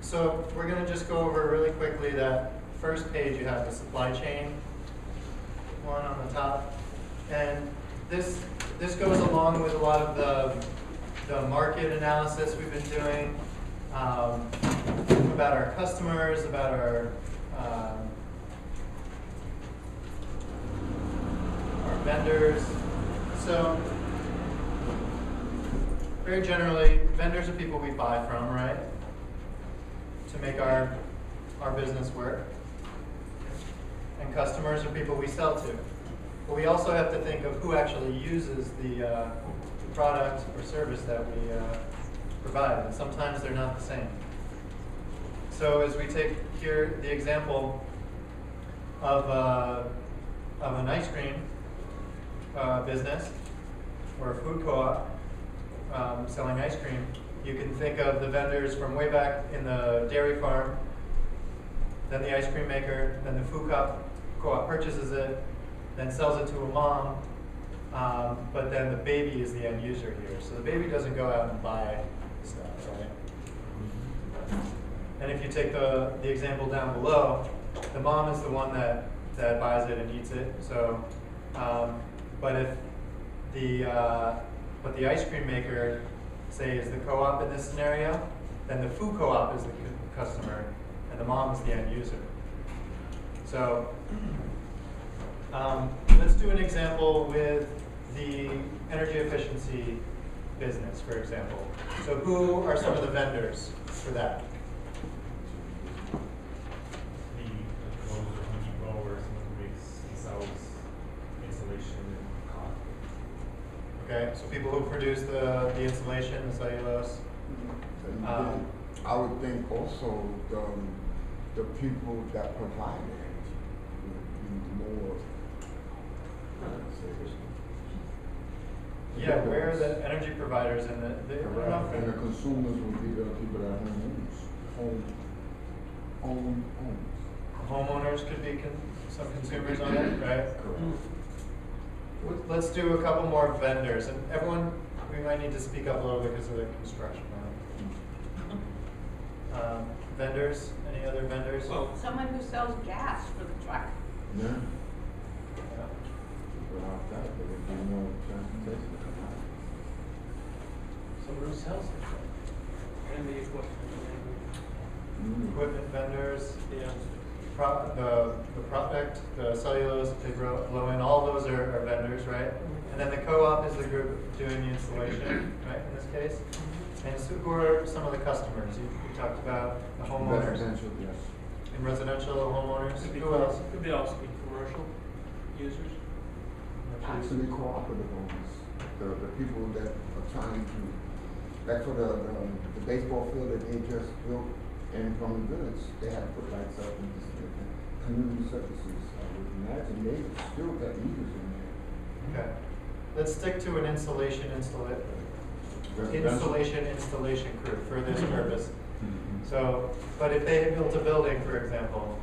So we're going to just go over really quickly that first page. You have the supply chain one on the top, and this goes along with a lot of the market analysis we've been doing about our customers, about our vendors. So very generally, vendors are people we buy from, right? To make our business work. And customers are people we sell to. But we also have to think of who actually uses the product or service that we provide. And sometimes they're not the same. So as we take here the example of an ice cream business or a food co-op selling ice cream, you can think of the vendors from way back in the dairy farm, then the ice cream maker, then the food co-op purchases it, then sells it to a mom, but then the baby is the end user here. So the baby doesn't go out and buy stuff, right? And if you take the example down below, the mom is the one that buys it and eats it. So, but if the ice cream maker, say, is the co-op in this scenario, then the food co-op is the customer, and the mom is the end user. So let's do an example with the energy efficiency business, for example. So who are some of the vendors for that? Okay, so people who produce the insulation, the cellulose. I would think also the people that provide it would be more. Yeah, where are the energy providers and and the consumers would be the people that own homes. Homeowners could be some consumers on it, right? Correct. Let's do a couple more vendors, and everyone, we might need to speak up a little bit because of the construction. Vendors, any other vendors? Well, someone who sells gas for the truck. Yeah. Without that, there would be no transportation. Someone who sells the truck. And the equipment. Equipment vendors. Yeah. The product, the cellulose they blow in, all those are vendors, right? And then the co-op is the group doing the installation, right, in this case? And so who are some of the customers? You talked about the homeowners. Residential, yes. In residential homeowners, Could be who else? Could be also be commercial users. Actually, cooperative owners, the people that are trying to, like for the baseball field that they just built in from the village, they have to put lights up and community services. I would imagine they still got users in there. Okay. Let's stick to an installation crew for this purpose. So, but if they built a building, for example,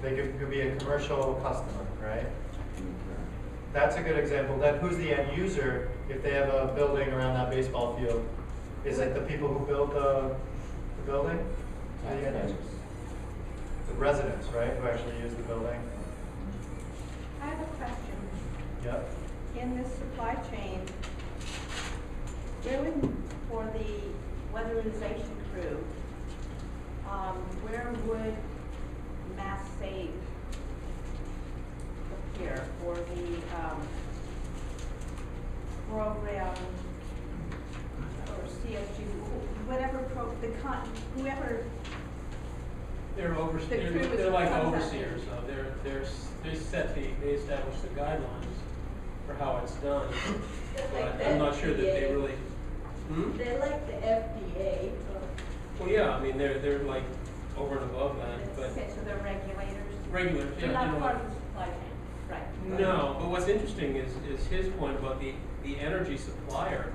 they could be a commercial customer, right? That's a good example. Then who's the end user if they have a building around that baseball field? Is it the people who built the building? Or the end users? The residents, right, who actually use the building? I have a question. Yep. In this supply chain, for the weatherization crew, where would mass save appear for the program or CSG, whatever whoever. They're they're like overseers. They establish the guidelines for how it's done. But I'm not sure that they really. They're like the FDA. Well, yeah, I mean they're like over and above that, but Okay, so they're regulators. regulars, yeah. They're not you know, part of the supply chain, right? No, but what's interesting is his point about the energy supplier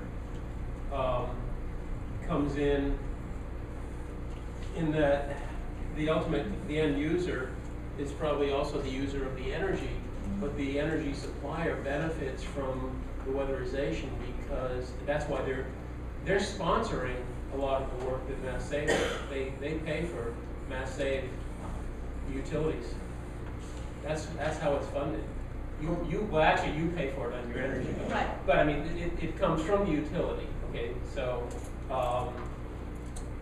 comes in that the end user is probably also the user of the energy, but the energy supplier benefits from the weatherization because that's why they're sponsoring a lot of the work that Mass Save, they pay for Mass Save utilities. That's how it's funded. Well, actually, you pay for it on your energy bill. Right. But I mean, it comes from the utility, okay? So,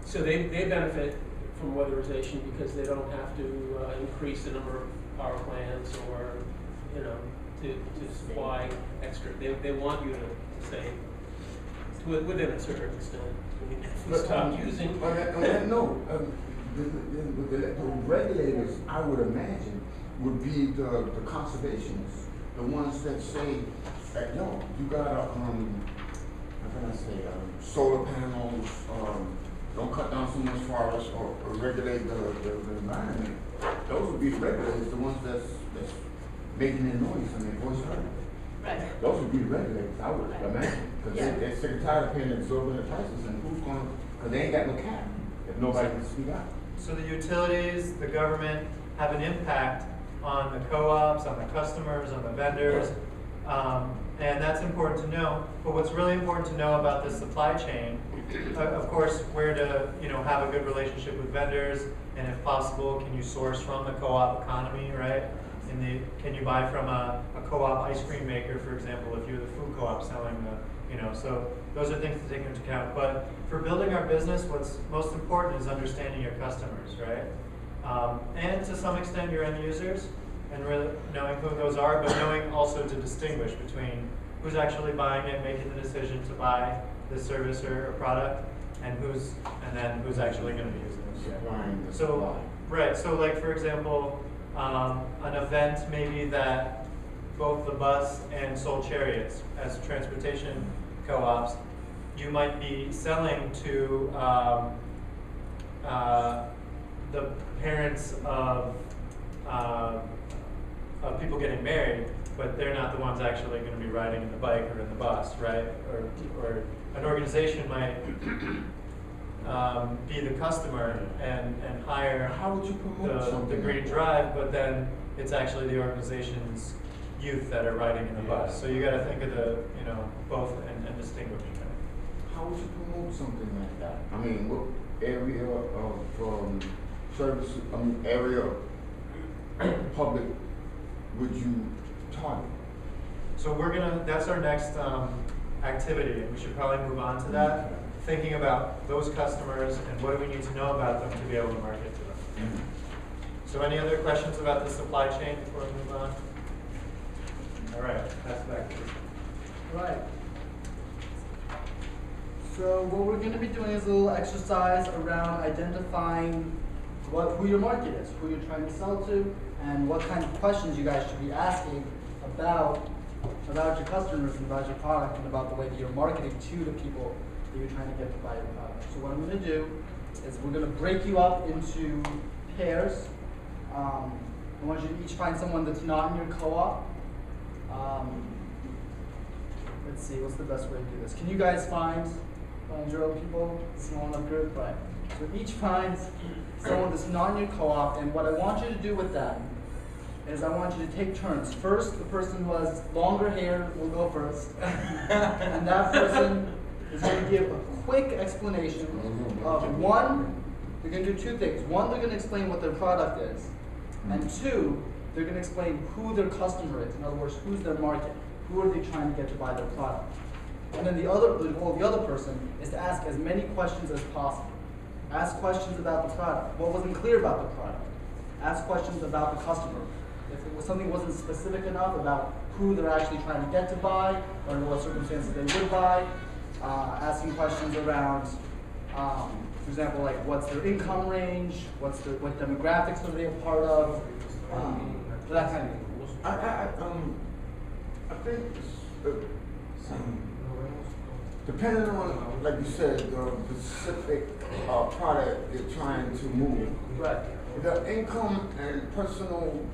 so they benefit from weatherization because they don't have to increase the number of power plants or, you know, to supply extra. They want you to save within a certain extent. If we stop using. On that note, the regulators, I would imagine, would be the conservationists, the ones that say, no, you gotta, how can I say, solar panels, don't cut down so much forest or regulate the environment. Those would be the regulators, the ones that's making their noise and their voice heard. Right. Those would be the regulators, I would imagine, because Yeah. they're sick and tired of paying exorbitant prices, and who's gonna, because they ain't got no cap if nobody can speak out. So the utilities, the government have an impact on the co-ops, on the customers, on the vendors, and that's important to know. But what's really important to know about the supply chain, of course, where to have a good relationship with vendors, and if possible, can you source from the co-op economy, right? Can you buy from a co-op ice cream maker, for example, if you're the food co-op selling so those are things to take into account. But for building our business, what's most important is understanding your customers, right? And to some extent your end users, and really knowing who those are, but knowing also to distinguish between who's actually buying it, making the decision to buy the service or product, and then who's actually going to be using it. Supplying the So, supply. right, so like for example, an event maybe that both the bus and Soul Chariots as transportation co-ops, you might be selling to the parents of people getting married, but they're not the ones actually going to be riding in the bike or in the bus, right? Or an organization might be the customer and hire How would you promote the something Green like that? Drive, but then it's actually the organization's youth that are riding in the bus. So you got to think of the both and distinguish. How would you promote something like that? I mean, what area of service, area of public would you target? So that's our next activity, and we should probably move on to that, thinking about those customers and what do we need to know about them to be able to market to them. So any other questions about the supply chain before we move on? All right, pass it back to you. Right. So what we're going to be doing is a little exercise around identifying who your market is, who you're trying to sell to, and what kind of questions you guys should be asking about your customers and about your product and about the way that you're marketing to the people that you're trying to get to buy your product. So what I'm going to do is we're going to break you up into pairs. I want you to each find someone that's not in your co-op. Let's see, what's the best way to do this? Can you guys find your own people? Small enough group? Right. So each finds someone that's not in your co-op, and what I want you to do with that is I want you to take turns. First, the person who has longer hair will go first. And that person is going to give a quick explanation of one, they're going to do two things. One, they're going to explain what their product is. And two, they're going to explain who their customer is. In other words, who's their market. Who are they trying to get to buy their product? And then the other person is to ask as many questions as possible. Ask questions about the product. What wasn't clear about the product? Ask questions about the customer. If something wasn't specific enough about who they're actually trying to get to buy, or in what circumstances they would buy, asking questions around, for example, like what's their income range, what demographics are they a part of, that kind of thing. I think depending on, like you said, the specific product you're trying to move. Right. The income and personal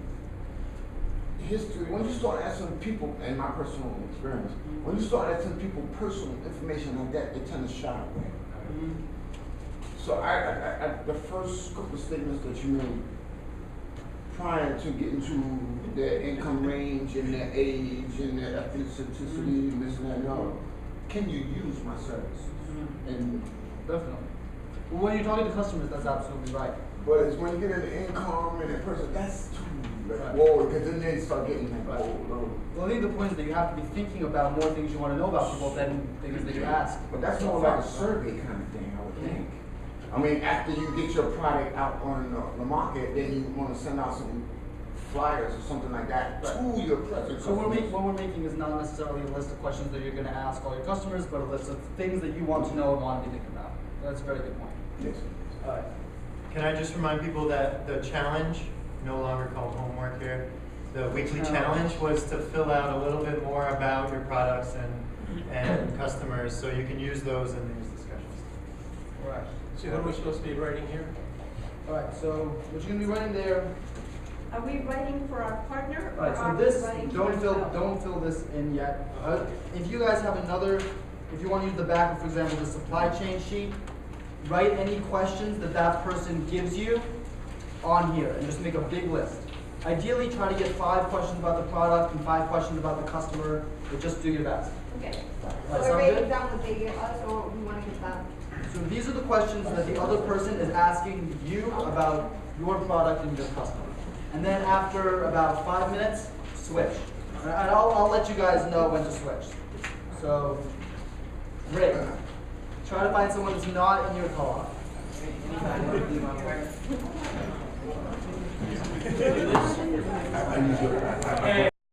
history, when you start asking people, and my personal experience, when you start asking people personal information like that, they tend to shy away. So I the first couple of statements that you made prior to getting to their income range and their age and their ethnicity and this and that and the other, can you use my service? And Definitely. Well, when you're talking to customers, that's absolutely right. But it's when you get into income and that person, that's too, like, Right. whoa, because then they start getting like, Right. whoa. Well, I think the point is that you have to be thinking about more things you want to know about people than things that you ask. But that's more like a survey kind of thing, I would think. I mean, after you get your product out on the market, then you want to send out some flyers or something like that Right. to your present So customers. what we're making is not necessarily a list of questions that you're going to ask all your customers, but a list of things that you want to know and want to be thinking about. That's a very good point. Yes. All right. Can I just remind people that the challenge, no longer called homework here, the weekly challenge was to fill out a little bit more about your products and customers, so you can use those in these discussions. All right. So what are we supposed to be writing here? All right. So what you're going to be writing there. Are we writing for our partner or All right. are So we this writing for don't fill this in yet. If you guys have another, if you want to use the back, for example, the supply chain sheet, write any questions that that person gives you on here and just make a big list. Ideally, try to get 5 questions about the product and 5 questions about the customer, but just do your best. Okay. Right, So we're sound writing good? down what they give us, or we want to get them? So these are the questions that the other person is asking you about your product and your customer. And then after about 5 minutes, switch. And I'll let you guys know when to switch. So, Rick, try to find someone that's not in your co-op. Hey,